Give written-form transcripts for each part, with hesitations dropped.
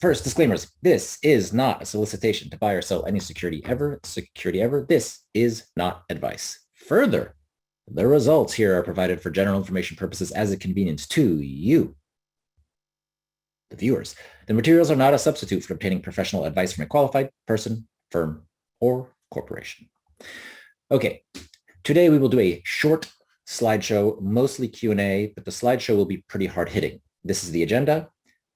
First, disclaimers. This is not a solicitation to buy or sell any security ever. This is not advice. Further, the results here are provided for general information purposes as a convenience to you, the viewers. The materials are not a substitute for obtaining professional advice from a qualified person, firm, or corporation. Okay, today we will do a short slideshow, mostly Q&A, but the slideshow will be pretty hard-hitting. This is the agenda.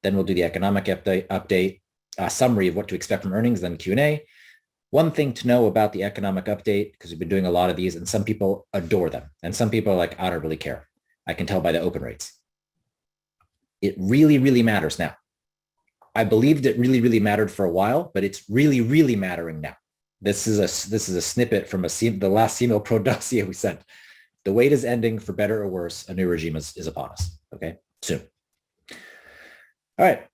Then we'll do the economic update, summary of what to expect from earnings, then Q&A. One thing to know about the economic update, because we've been doing a lot of these, and some people adore them, and some people are like, I don't really care. I can tell by the open rates. It really, really matters now. I believed it really, really mattered for a while, but it's really, really mattering now. This is a snippet from the last CML Pro dossier we sent. The wait is ending, for better or worse. A new regime is upon us. Okay, soon. All right.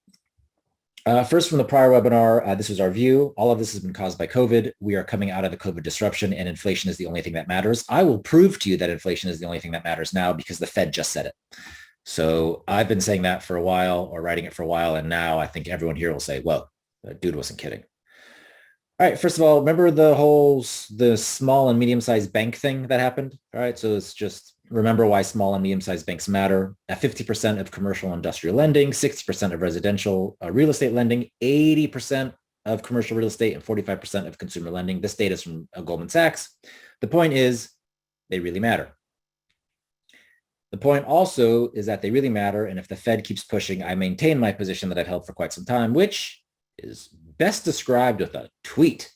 First, from the prior webinar, this was our view. All of this has been caused by COVID. We are coming out of the COVID disruption, and inflation is the only thing that matters. I will prove to you that inflation is the only thing that matters now because the Fed just said it. So I've been saying that for a while, or writing it for a while, and now I think everyone here will say, well, that dude wasn't kidding. All right, first of all, remember the small and medium-sized bank thing that happened? All right, so it's just remember why small and medium-sized banks matter. At 50% of commercial and industrial lending, 60% of residential real estate lending, 80% of commercial real estate, and 45% of consumer lending. This data is from Goldman Sachs. The point is, they really matter. The point also is that they really matter, and if the Fed keeps pushing, I maintain my position that I've held for quite some time, which is best described with a tweet.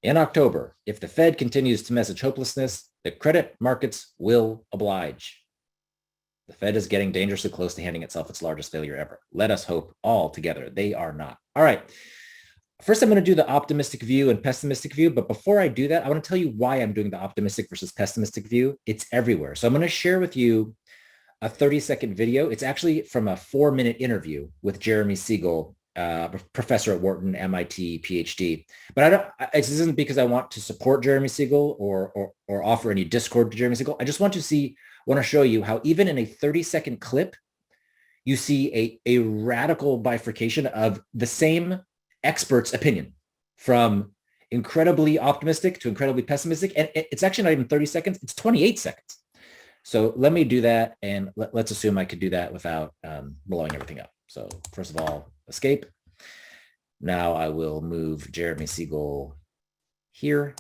In October, if the Fed continues to message hopelessness, the credit markets will oblige. The Fed is getting dangerously close to handing itself its largest failure ever. Let us hope all together they are not. All right. First, I'm going to do the optimistic view and pessimistic view. But before I do that, I want to tell you why I'm doing the optimistic versus pessimistic view. It's everywhere. So I'm going to share with you a 30-second video. It's actually from a 4-minute interview with Jeremy Siegel, professor at Wharton, MIT, PhD. But this isn't because I want to support Jeremy Siegel or offer any discord to Jeremy Siegel. I just want to show you how even in a 30-second clip, you see a radical bifurcation of the same expert's opinion, from incredibly optimistic to incredibly pessimistic. And it's actually not even 30 seconds, it's 28 seconds. So let me do that, and let's assume I could do that without blowing everything up. So first of all, escape. Now I will move Jeremy Siegel here.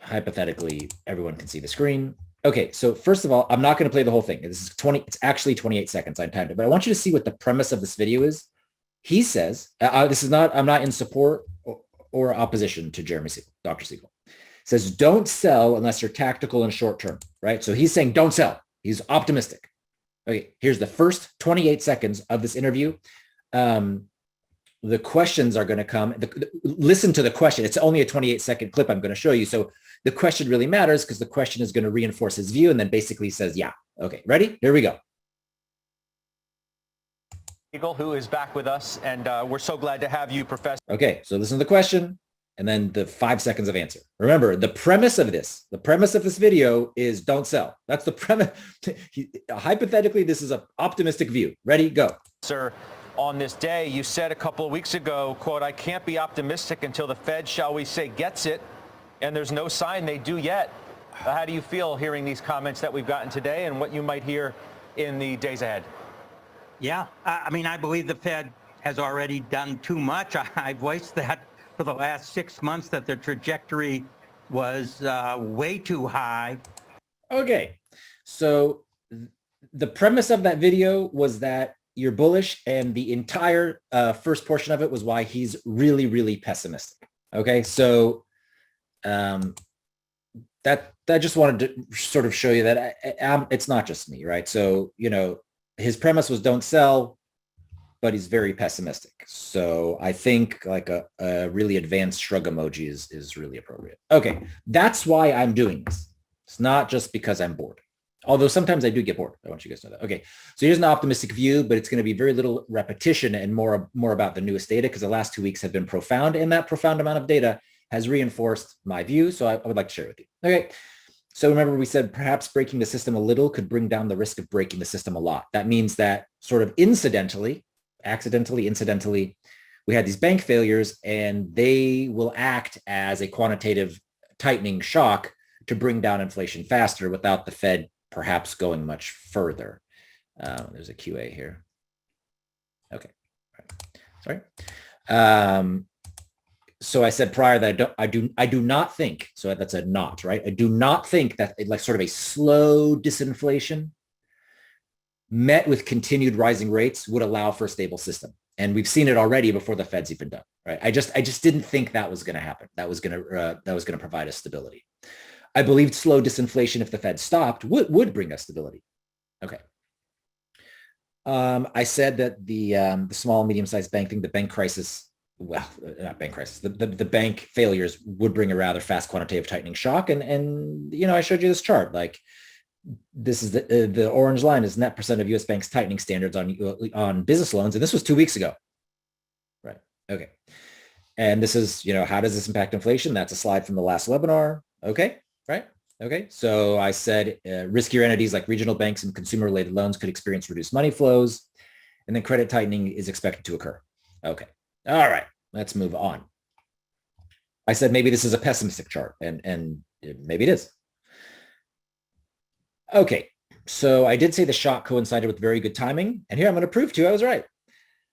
Hypothetically, everyone can see the screen. Okay, so first of all, I'm not going to play the whole thing. It's actually 28 seconds. I timed it, but I want you to see what the premise of this video is. He says, I'm not in support or opposition to Jeremy Siegel, Dr. Siegel. Says, don't sell unless you're tactical and short term, right? So he's saying don't sell. He's optimistic. Okay, here's the first 28 seconds of this interview. The questions are going to come. Listen to the question. It's only a 28-second clip I'm going to show you. So the question really matters because the question is going to reinforce his view and then basically says, yeah. Okay, ready? Here we go. Siegel, who is back with us, and we're so glad to have you, Professor. Okay, so listen to the question and then the 5 seconds of answer. Remember, the premise of this video is don't sell. That's the premise. Hypothetically, this is an optimistic view. Ready, go. Sir, on this day, you said a couple of weeks ago, quote, I can't be optimistic until the Fed, shall we say, gets it, and there's no sign they do yet. How do you feel hearing these comments that we've gotten today and what you might hear in the days ahead? Yeah, I mean, I believe the Fed has already done too much. I voiced that for the last 6 months, that their trajectory was way too high. Okay, so the premise of that video was that you're bullish, and the entire first portion of it was why he's really, really pessimistic. Okay, so that just wanted to sort of show you that it's not just me, right? So, you know, his premise was don't sell, but he's very pessimistic. So I think like a really advanced shrug emoji is really appropriate. Okay, that's why I'm doing this. It's not just because I'm bored. Although sometimes I do get bored. I want you guys to know that. Okay, so here's an optimistic view, but it's going to be very little repetition and more about the newest data, because the last 2 weeks have been profound, and that profound amount of data has reinforced my view. So I would like to share it with you. Okay, So remember we said perhaps breaking the system a little could bring down the risk of breaking the system a lot. That means that sort of incidentally, incidentally, we had these bank failures and they will act as a quantitative tightening shock to bring down inflation faster without the Fed perhaps going much further. There's a QA here. Okay, sorry. So I said prior that I do not think, so that's a not, right? I do not think that like sort of a slow disinflation met with continued rising rates would allow for a stable system. And we've seen it already before the Fed's even done, right? I just didn't think that was going to happen. That was going to provide us stability. I believed slow disinflation, if the Fed stopped, would bring us stability. Okay. I said that the small and medium-sized bank thing, the bank crisis, well, not bank crisis, the bank failures would bring a rather fast quantitative tightening shock. And you know, I showed you this chart. Like this is the orange line is net percent of U.S. banks tightening standards on business loans, and this was 2 weeks ago, right? Okay, and this is, you know, how does this impact inflation? That's a slide from the last webinar. Okay, right? Okay, so I said riskier entities like regional banks and consumer-related loans could experience reduced money flows, and then credit tightening is expected to occur. Okay. All right, let's move on. I said maybe this is a pessimistic chart, and maybe it is. Okay, so I did say the shock coincided with very good timing, and here I'm going to prove to you I was right.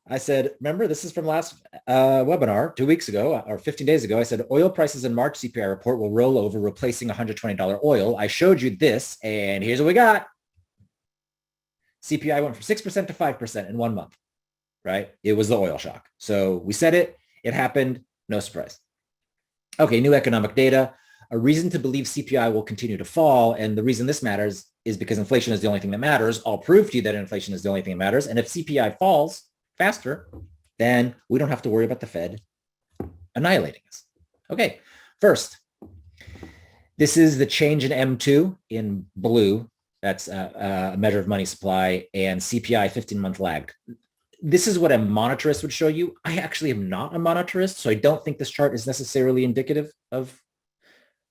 I said, remember, this is from last webinar 2 weeks ago or 15 days ago. I said oil prices in March CPI report will roll over, replacing $120 oil. I showed you this, and here's what we got. CPI went from 6% to 5% in 1 month. Right? It was the oil shock. So we said it, it happened, no surprise. Okay, new economic data. A reason to believe CPI will continue to fall. And the reason this matters is because inflation is the only thing that matters. I'll prove to you that inflation is the only thing that matters. And if CPI falls faster, then we don't have to worry about the Fed annihilating us. Okay, first, this is the change in M2 in blue. That's a measure of money supply, and CPI 15-month lagged. This is what a monetarist would show you. I actually am not a monetarist, so I don't think this chart is necessarily indicative of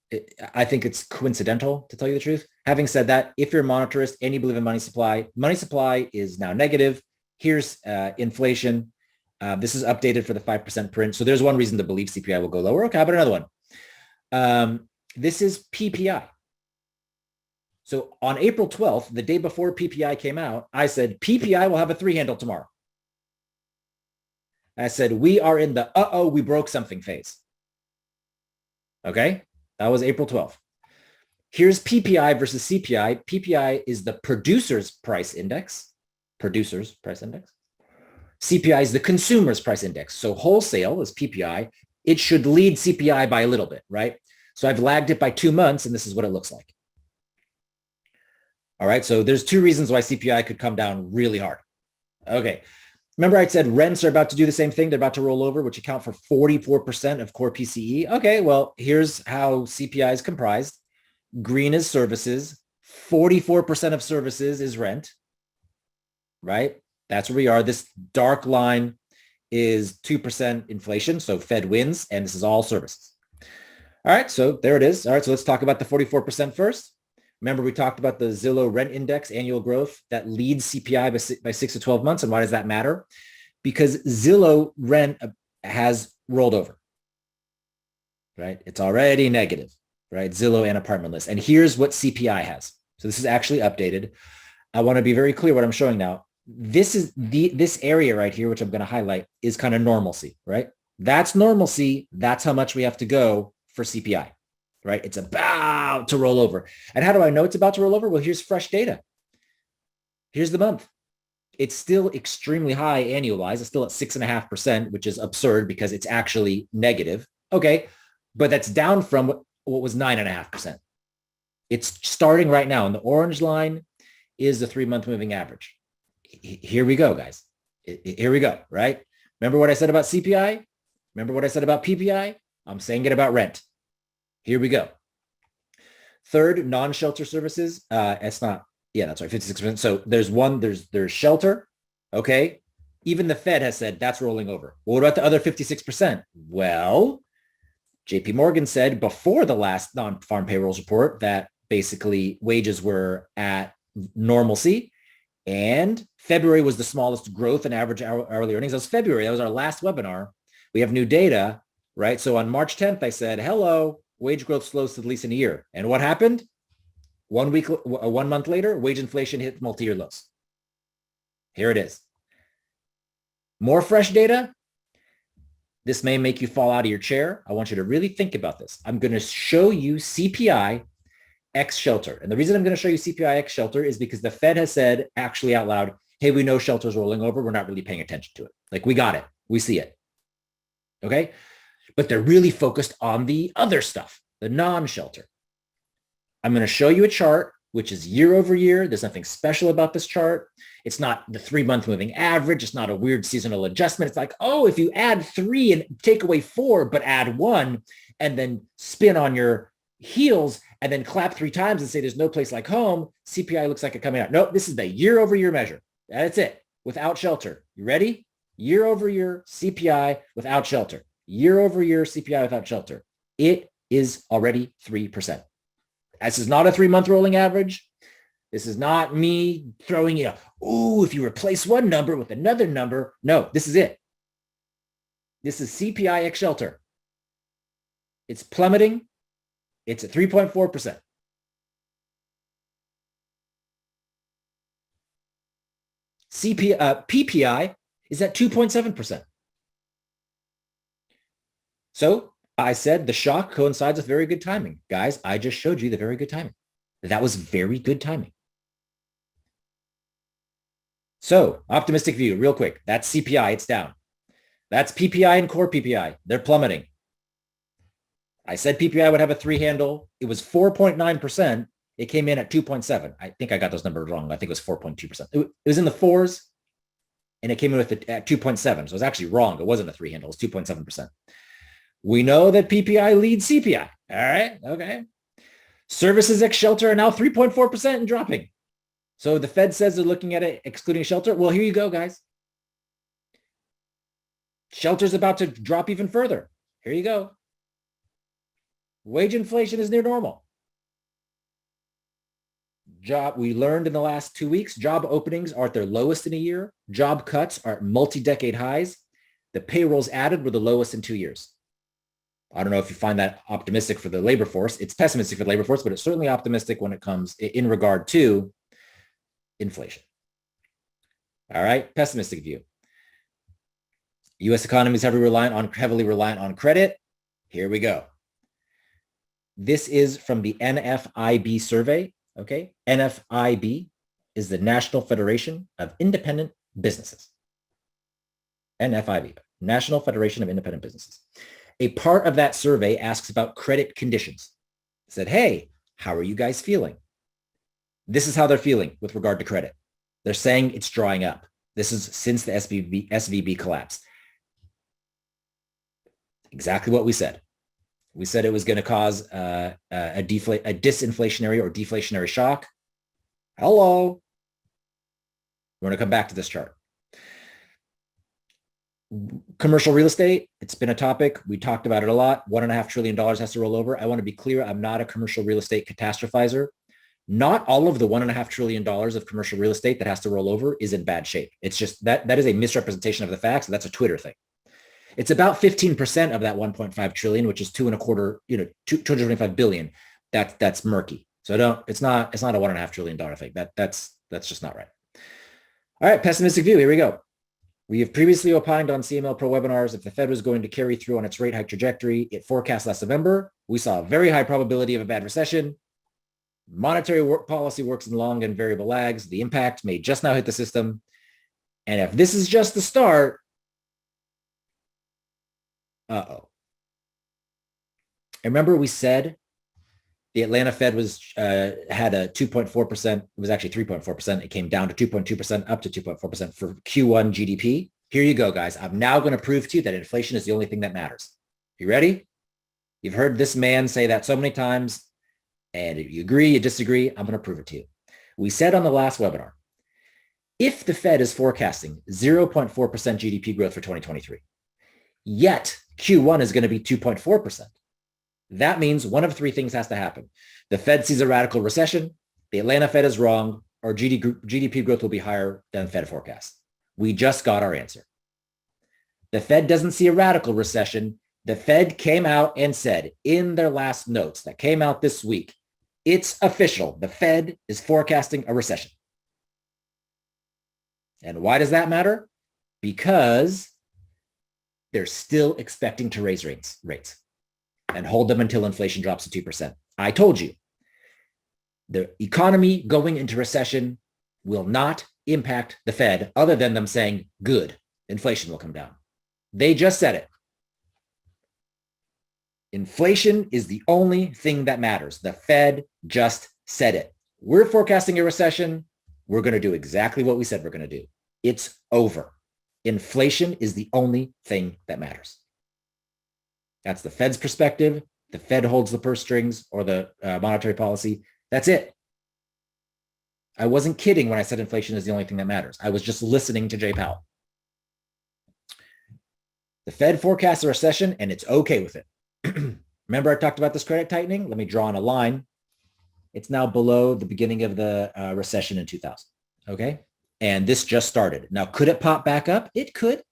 it. I think it's coincidental, to tell you the truth. Having said that, if you're a monetarist and you believe in money supply is now negative. Here's inflation. This is updated for the 5% print. So there's one reason to believe CPI will go lower. Okay, how about another one? This is PPI. So on April 12th, the day before PPI came out, I said, PPI will have a 3 handle tomorrow. I said, we are in the we broke something phase. Okay, that was April 12th. Here's PPI versus CPI. PPI is the producer's price index. CPI is the consumer's price index. So wholesale is PPI. It should lead CPI by a little bit, right? So I've lagged it by 2 months, and this is what it looks like. All right, so there's 2 reasons why CPI could come down really hard. Okay. Remember I said rents are about to do the same thing. They're about to roll over, which account for 44% of core PCE. Okay, well, here's how CPI is comprised. Green is services. 44% of services is rent, right? That's where we are. This dark line is 2% inflation, so Fed wins, and this is all services. All right, so there it is. All right, so let's talk about the 44% first. Remember, we talked about the Zillow rent index annual growth that leads CPI by 6 to 12 months. And why does that matter? Because Zillow rent has rolled over, right? It's already negative, right? Zillow and apartment list. And here's what CPI has. So this is actually updated. I want to be very clear what I'm showing now. This is this area right here, which I'm going to highlight, is kind of normalcy, right? That's normalcy. That's how much we have to go for CPI. Right? It's about to roll over. And how do I know it's about to roll over? Well, here's fresh data. Here's the month. It's still extremely high annualized. It's still at 6.5%, which is absurd because it's actually negative. Okay. But that's down from what was 9.5%. It's starting right now. And the orange line is the 3-month moving average. Here we go, guys. Here we go, right? Remember what I said about CPI? Remember what I said about PPI? I'm saying it about rent. Here we go. Third, non-shelter services. It's not, yeah, that's right, 56%. So there's shelter. Okay. Even the Fed has said that's rolling over. Well, what about the other 56%? Well, JP Morgan said before the last non-farm payrolls report that basically wages were at normalcy. And February was the smallest growth in average hourly earnings. That was February. That was our last webinar. We have new data, right? So on March 10th, I said, hello, wage growth slows to at least in a year. And what happened? 1 month later, wage inflation hit multi-year lows. Here it is. More fresh data. This may make you fall out of your chair. I want you to really think about this. I'm going to show you CPI X shelter. And the reason I'm going to show you CPI X shelter is because the Fed has said actually out loud, hey, we know shelter's rolling over. We're not really paying attention to it. Like, we got it. We see it. Okay. But they're really focused on the other stuff, the non-shelter. I'm going to show you a chart, which is year over year. There's nothing special about this chart. It's not the 3-month moving average. It's not a weird seasonal adjustment. It's like, oh, if you add 3 and take away 4, but add 1 and then spin on your heels and then clap 3 times and say there's no place like home, CPI looks like it coming out. Nope, this is the year over year measure. That's it, without shelter. You ready? Year over year CPI without shelter. Year over year CPI without shelter. It is already 3%. This is not a 3-month rolling average. This is not me throwing you, ooh, if you replace one number with another number. No, this is it. This is CPI X shelter. It's plummeting. It's at 3.4%. PPI is at 2.7%. So I said the shock coincides with very good timing. Guys, I just showed you the very good timing. That was very good timing. So optimistic view, real quick. That's CPI, it's down. That's PPI and core PPI. They're plummeting. I said PPI would have a 3 handle. It was 4.9%. It came in at 2.7. I think I got those numbers wrong. I think it was 4.2%. It was in the 4s, and it came in with at 2.7. So it was actually wrong. It wasn't a 3 handle. It was 2.7%. We know that PPI leads CPI. All right. Okay. Services ex shelter are now 3.4% and dropping. So the Fed says they're looking at it excluding shelter. Well, here you go, guys. Shelter's about to drop even further. Here you go. Wage inflation is near normal. We learned in the last 2 weeks, job openings are at their lowest in a year. Job cuts are at multi-decade highs. The payrolls added were the lowest in 2 years. I don't know if you find that optimistic for the labor force. It's pessimistic for the labor force, but it's certainly optimistic when it comes in regard to inflation. All right, pessimistic view. U.S. economy is heavily reliant on credit. Here we go. This is from the NFIB survey. Okay, NFIB is the National Federation of Independent Businesses. NFIB, National Federation of Independent Businesses. A part of that survey asks about credit conditions. It said, hey, how are you guys feeling? This is how they're feeling with regard to credit. They're saying it's drying up. This is since the SVB collapse. Exactly what we said. We said it was going to cause a disinflationary or deflationary shock. Hello. We're going to come back to this chart. Commercial real estate, it's been a topic. We talked about it a lot. $1.5 trillion has to roll over. I want to be clear. I'm not a commercial real estate catastrophizer. Not all of the $1.5 trillion of commercial real estate that has to roll over is in bad shape. It's just that is a misrepresentation of the facts. That's a Twitter thing. It's about 15% of that 1.5 trillion, which is 225 billion. That's murky. So it's not a $1.5 trillion thing. That's just not right. All right, pessimistic view. Here we go. We have previously opined on CML Pro webinars if the Fed was going to carry through on its rate hike trajectory. It forecast last November. We saw a very high probability of a bad recession. Monetary policy works in long and variable lags. The impact may just now hit the system. And if this is just the start, uh-oh. And remember we said the Atlanta Fed had a 2.4%. It was actually 3.4%. It came down to 2.2%, up to 2.4% for Q1 GDP. Here you go, guys. I'm now going to prove to you that inflation is the only thing that matters. You ready? You've heard this man say that so many times. And if you agree, you disagree, I'm going to prove it to you. We said on the last webinar, if the Fed is forecasting 0.4% GDP growth for 2023, yet Q1 is going to be 2.4%, That means one of three things has to happen. The Fed sees a radical recession, the Atlanta Fed is wrong, or GDP growth will be higher than Fed forecast. We just got our answer. The Fed doesn't see a radical recession. The Fed came out and said in their last notes that came out this week, it's official. The Fed is forecasting a recession. And why does that matter? Because they're still expecting to raise rates and hold them until inflation drops to 2%. I told you, the economy going into recession will not impact the Fed other than them saying, good, inflation will come down. They just said it. Inflation is the only thing that matters. The Fed just said it. We're forecasting a recession. We're going to do exactly what we said we're going to do. It's over. Inflation is the only thing that matters. That's the Fed's perspective. The Fed holds the purse strings or the monetary policy. That's it. I wasn't kidding when I said inflation is the only thing that matters. I was just listening to Jay Powell. The Fed forecasts a recession and it's okay with it. Remember I talked about this credit tightening? Let me draw on a line. It's now below the beginning of the recession in 2000. Okay. And this just started. Now, could it pop back up? It could.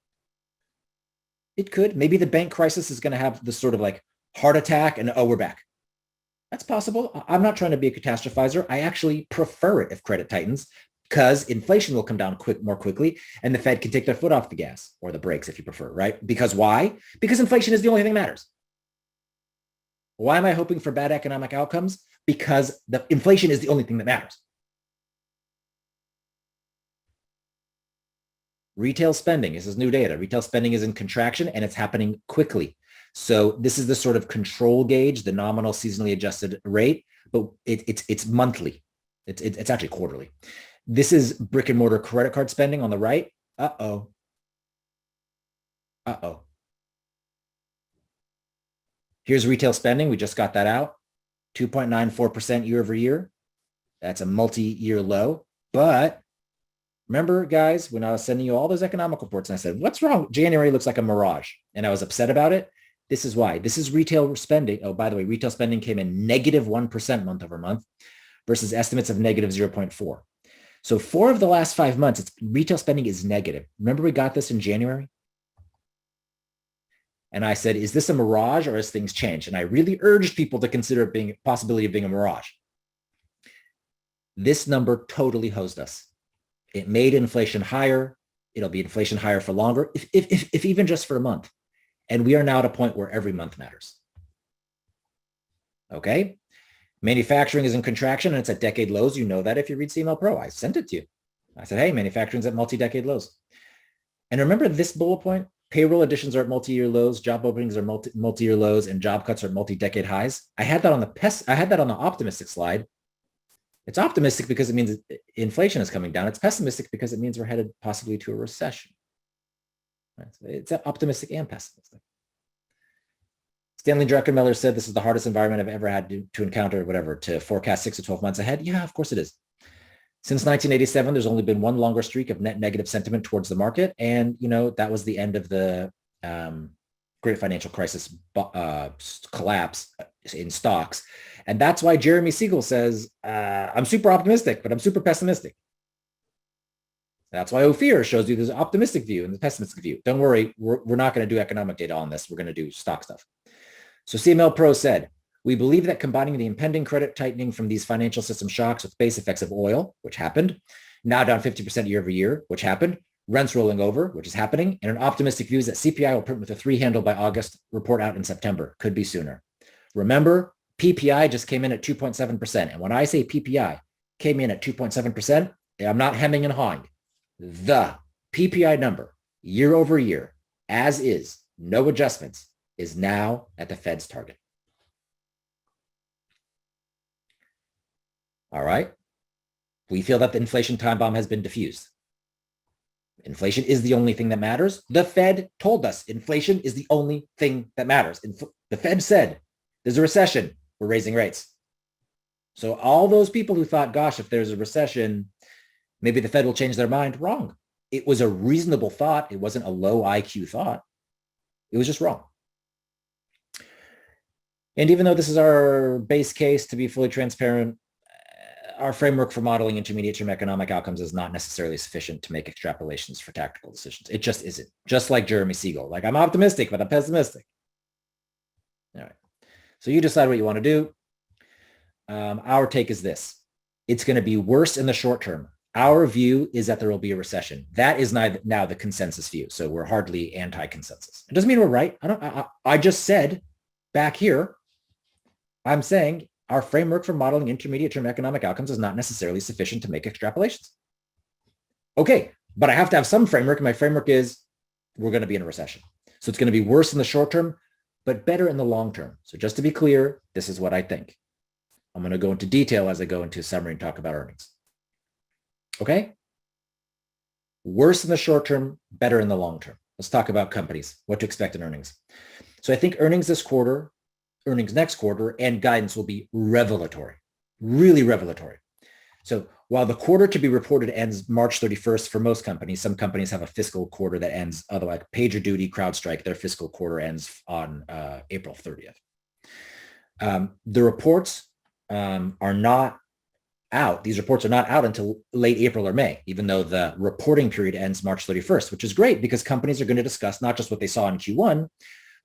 It could. Maybe the bank crisis is going to have this sort of like heart attack and, oh, we're back. That's possible. I'm not trying to be a catastrophizer. I actually prefer it if credit tightens because inflation will come down more quickly and the Fed can take their foot off the gas or the brakes if you prefer, right? Because why? Because inflation is the only thing that matters. Why am I hoping for bad economic outcomes? Because the inflation is the only thing that matters. Retail spending, this is new data. Retail spending is in contraction and it's happening quickly. So this is the sort of control gauge, the nominal seasonally adjusted rate, but it's monthly. It's actually quarterly. This is brick and mortar credit card spending on the right. Uh-oh. Here's retail spending. We just got that out. 2.94% year over year. That's a multi-year low. But remember, guys, when I was sending you all those economic reports and I said, what's wrong? January looks like a mirage. And I was upset about it. This is why. This is retail spending. Oh, by the way, retail spending came in negative 1% month over month versus estimates of negative 0.4. So 4 of the last 5 months, retail spending is negative. Remember we got this in January? And I said, is this a mirage or has things changed? And I really urged people to consider it being a possibility of being a mirage. This number totally hosed us. It made inflation higher. It'll be inflation higher for longer, if even just for a month. And we are now at a point where every month matters. Okay? Manufacturing is in contraction and it's at decade lows. You know that if you read CML Pro. I sent it to you. I said, hey, manufacturing's at multi-decade lows. And remember this bullet point? Payroll additions are at multi-year lows, job openings are multi-year lows, and job cuts are at multi-decade highs. I had that on the optimistic slide. It's optimistic because it means inflation is coming down. It's pessimistic because it means we're headed possibly to a recession. Right? So it's optimistic and pessimistic. Stanley Druckenmiller said this is the hardest environment I've ever had to encounter, whatever, to forecast 6 to 12 months ahead. Yeah, of course it is. Since 1987, there's only been one longer streak of net negative sentiment towards the market. And, that was the end of the great financial crisis collapse in stocks. And that's why Jeremy Siegel says, I'm super optimistic, but I'm super pessimistic. That's why Ophir shows you this optimistic view and the pessimistic view. Don't worry, we're not going to do economic data on this. We're going to do stock stuff. So CML Pro said, we believe that combining the impending credit tightening from these financial system shocks with base effects of oil, which happened, now down 50% year over year, which happened, rents rolling over, which is happening, and an optimistic view is that CPI will print with a 3 handle by August, report out in September, could be sooner. Remember, PPI just came in at 2.7%. And when I say PPI came in at 2.7%, I'm not hemming and hawing. The PPI number year over year, as is, no adjustments, is now at the Fed's target. All right. We feel that the inflation time bomb has been diffused. Inflation is the only thing that matters. The Fed told us inflation is the only thing that matters. The Fed said there's a recession, we're raising rates. So all those people who thought, gosh, if there's a recession, maybe the Fed will change their mind, wrong. It was a reasonable thought. It wasn't a low IQ thought. It was just wrong. And even though this is our base case, to be fully transparent, our framework for modeling intermediate-term economic outcomes is not necessarily sufficient to make extrapolations for tactical decisions. It just isn't. Just like Jeremy Siegel. Like, I'm optimistic, but I'm pessimistic. All right. So you decide what you want to do. Our take is this. It's going to be worse in the short term. Our view is that there will be a recession. That is now the consensus view. So we're hardly anti-consensus. It doesn't mean we're right. I just said back here, I'm saying our framework for modeling intermediate-term economic outcomes is not necessarily sufficient to make extrapolations. Okay, but I have to have some framework. And my framework is we're going to be in a recession. So it's going to be worse in the short term, but better in the long term. So just to be clear, this is what I think. I'm going to go into detail as I go into summary and talk about earnings. Okay? Worse in the short term, better in the long term. Let's talk about companies, what to expect in earnings. So I think earnings this quarter, earnings next quarter, and guidance will be revelatory, really revelatory. So while the quarter to be reported ends March 31st for most companies, some companies have a fiscal quarter that ends, otherwise PagerDuty, CrowdStrike, their fiscal quarter ends on April 30th. The reports are not out. These reports are not out until late April or May, even though the reporting period ends March 31st, which is great because companies are going to discuss not just what they saw in Q1,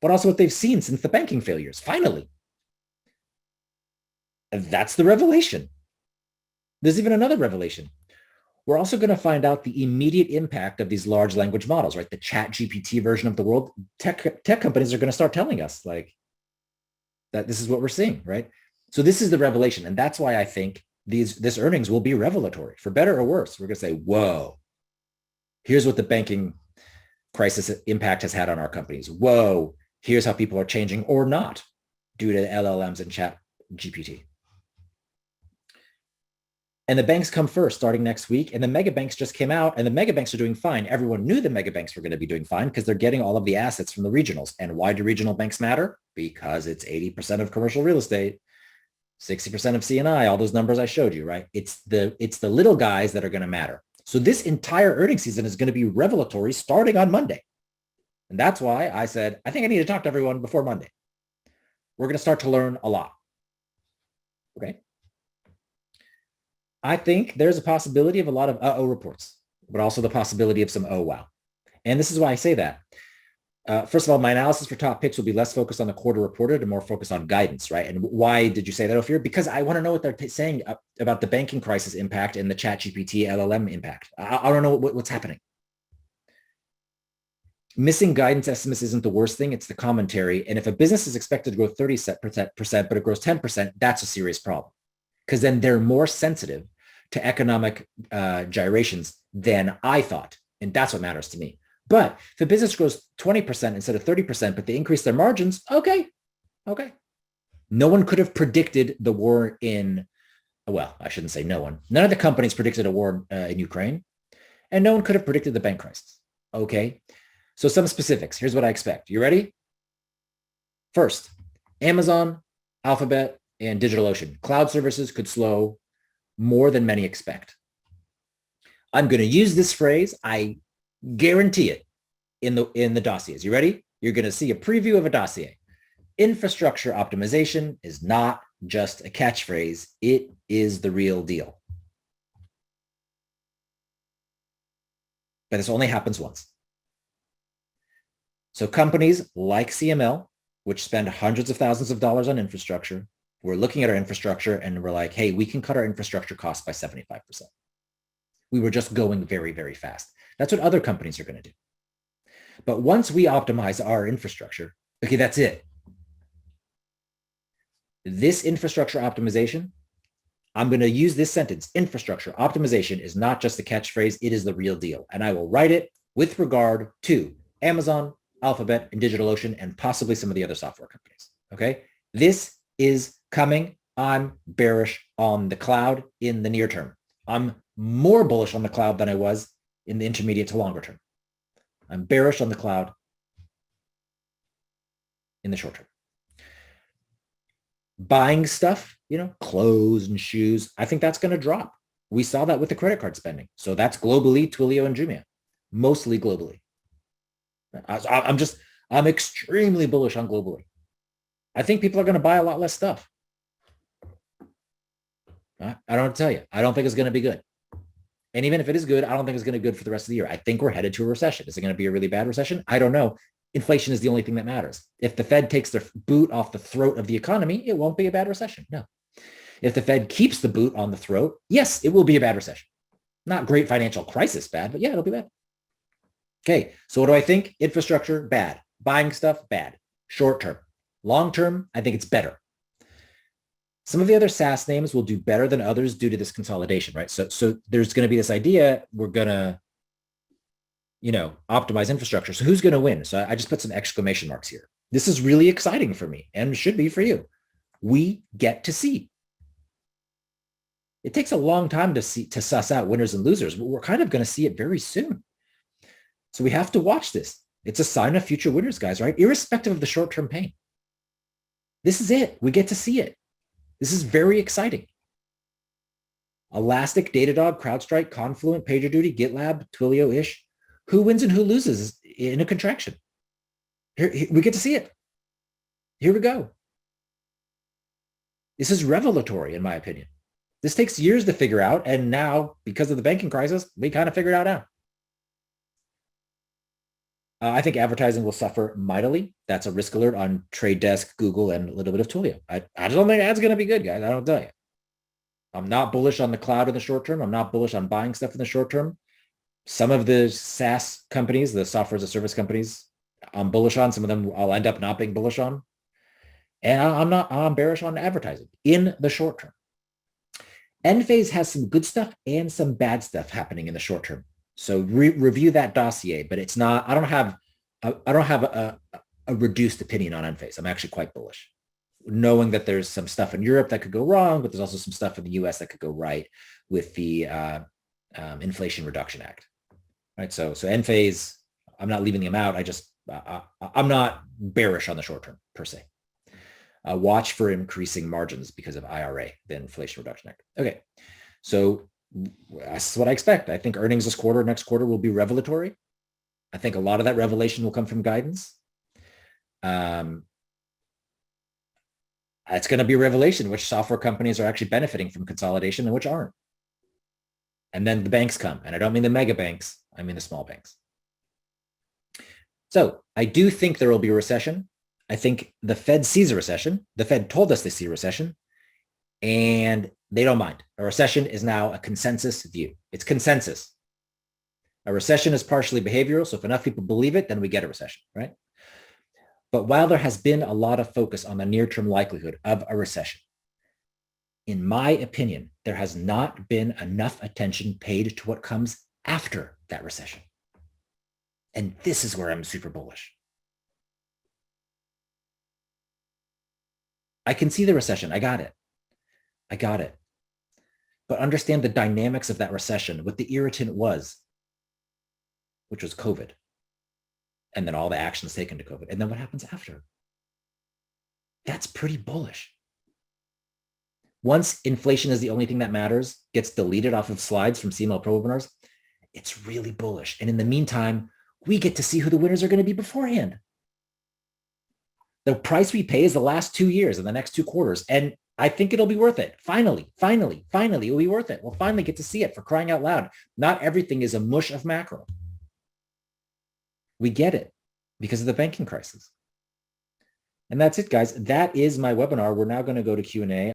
but also what they've seen since the banking failures. Finally, and that's the revelation. There's even another revelation. We're also going to find out the immediate impact of these large language models, right? The chat GPT version of the world. Tech companies are going to start telling us like that this is what we're seeing, right? So this is the revelation. And that's why I think this earnings will be revelatory, for better or worse. We're going to say, whoa, here's what the banking crisis impact has had on our companies. Whoa, here's how people are changing or not due to LLMs and chat GPT. And the banks come first starting next week. And the mega banks just came out and the mega banks are doing fine. Everyone knew the mega banks were going to be doing fine because they're getting all of the assets from the regionals. And why do regional banks matter? Because it's 80% of commercial real estate, 60% of C&I, all those numbers I showed you, right? It's the little guys that are going to matter. So this entire earnings season is going to be revelatory starting on Monday. And that's why I said, I think I need to talk to everyone before Monday. We're going to start to learn a lot. Okay. I think there's a possibility of a lot of uh-oh reports, but also the possibility of some oh wow. And this is why I say that. First of all, my analysis for top picks will be less focused on the quarter reported and more focused on guidance, right? And why did you say that, Ophir? Because I want to know what they're saying about the banking crisis impact and the chat GPT LLM impact. I don't know what's happening. Missing guidance estimates isn't the worst thing. It's the commentary. And if a business is expected to grow 30%, but it grows 10%, that's a serious problem. Because then they're more sensitive to economic gyrations than I thought. And that's what matters to me. But if a business grows 20% instead of 30%, but they increase their margins, okay. No one could have predicted the war in, well, I shouldn't say no one. None of the companies predicted a war in Ukraine, and no one could have predicted the bank crisis. Okay. So some specifics. Here's what I expect. You ready? First, Amazon, Alphabet, and DigitalOcean. Cloud services could slow more than many expect. I'm going to use this phrase. I guarantee it in the dossiers. You ready? You're going to see a preview of a dossier. Infrastructure optimization is not just a catchphrase. It is the real deal. But this only happens once. So companies like CML, which spend hundreds of thousands of dollars on infrastructure, we're looking at our infrastructure and we're like, hey, we can cut our infrastructure costs by 75%. We were just going very, very fast. That's what other companies are going to do. But once we optimize our infrastructure, okay, that's it. This infrastructure optimization, I'm going to use this sentence, infrastructure optimization is not just a catchphrase, it is the real deal. And I will write it with regard to Amazon, Alphabet, and DigitalOcean, and possibly some of the other software companies, okay? This is coming. I'm bearish on the cloud in the near term. I'm more bullish on the cloud than I was in the intermediate to longer term. I'm bearish on the cloud in the short term. Buying stuff, clothes and shoes, I think that's going to drop. We saw that with the credit card spending. So that's globally, Twilio and Jumia, mostly globally. I'm extremely bullish on globally. I think people are going to buy a lot less stuff. I don't know to tell you. I don't think it's going to be good. And even if it is good, I don't think it's going to be good for the rest of the year. I think we're headed to a recession. Is it going to be a really bad recession? I don't know. Inflation is the only thing that matters. If the Fed takes their boot off the throat of the economy, it won't be a bad recession. No. If the Fed keeps the boot on the throat, yes, it will be a bad recession. Not great financial crisis bad, but yeah, it'll be bad. Okay, so what do I think? Infrastructure, bad. Buying stuff, bad. Short term. Long term, I think it's better. Some of the other SaaS names will do better than others due to this consolidation, right? So there's going to be this idea we're going to, optimize infrastructure. So who's going to win? So I just put some exclamation marks here. This is really exciting for me and should be for you. We get to see. It takes a long time to suss out winners and losers, but we're kind of going to see it very soon. So we have to watch this. It's a sign of future winners, guys, right? Irrespective of the short-term pain. This is it. We get to see it. This is very exciting. Elastic, Datadog, CrowdStrike, Confluent, PagerDuty, GitLab, Twilio-ish. Who wins and who loses in a contraction? Here, we get to see it. Here we go. This is revelatory, in my opinion. This takes years to figure out, and now, because of the banking crisis, we kind of figured it out now. I think advertising will suffer mightily. That's a risk alert on Trade Desk, Google, and a little bit of Twilio. I just don't think ads going to be good, guys. I don't tell you. I'm not bullish on the cloud in the short term. I'm not bullish on buying stuff in the short term. Some of the SaaS companies, the software as a service companies, I'm bullish on. Some of them I'll end up not being bullish on. And I'm bearish on advertising in the short term. Enphase has some good stuff and some bad stuff happening in the short term. So review that dossier, but it's not, I don't have a reduced opinion on Enphase. I'm actually quite bullish, knowing that there's some stuff in Europe that could go wrong, but there's also some stuff in the US that could go right with the Inflation Reduction Act. Right. So Enphase, I'm not leaving them out. I'm not bearish on the short term per se. Watch for increasing margins because of IRA, the Inflation Reduction Act. Okay. So that's what I expect. I think earnings this quarter, next quarter will be revelatory. I think a lot of that revelation will come from guidance. It's going to be a revelation which software companies are actually benefiting from consolidation and which aren't. And then the banks come. And I don't mean the mega banks. I mean the small banks. So I do think there will be a recession. I think the Fed sees a recession. The Fed told us they see a recession. And they don't mind. A recession is now a consensus view. It's consensus. A recession is partially behavioral. So if enough people believe it, then we get a recession, right? But while there has been a lot of focus on the near-term likelihood of a recession, in my opinion, there has not been enough attention paid to what comes after that recession. And this is where I'm super bullish. I can see the recession. I got it. But understand the dynamics of that recession, what the irritant was, which was COVID. And then all the actions taken to COVID. And then what happens after? That's pretty bullish. Once inflation is the only thing that matters, gets deleted off of slides from CML Pro webinars, it's really bullish. And in the meantime, we get to see who the winners are going to be beforehand. The price we pay is the last 2 years and the next 2 quarters. And I think it'll be worth it. Finally, it'll be worth it. We'll finally get to see it, for crying out loud. Not everything is a mush of macro. We get it because of the banking crisis. And that's it, guys. That is my webinar. We're now going to go to Q&A.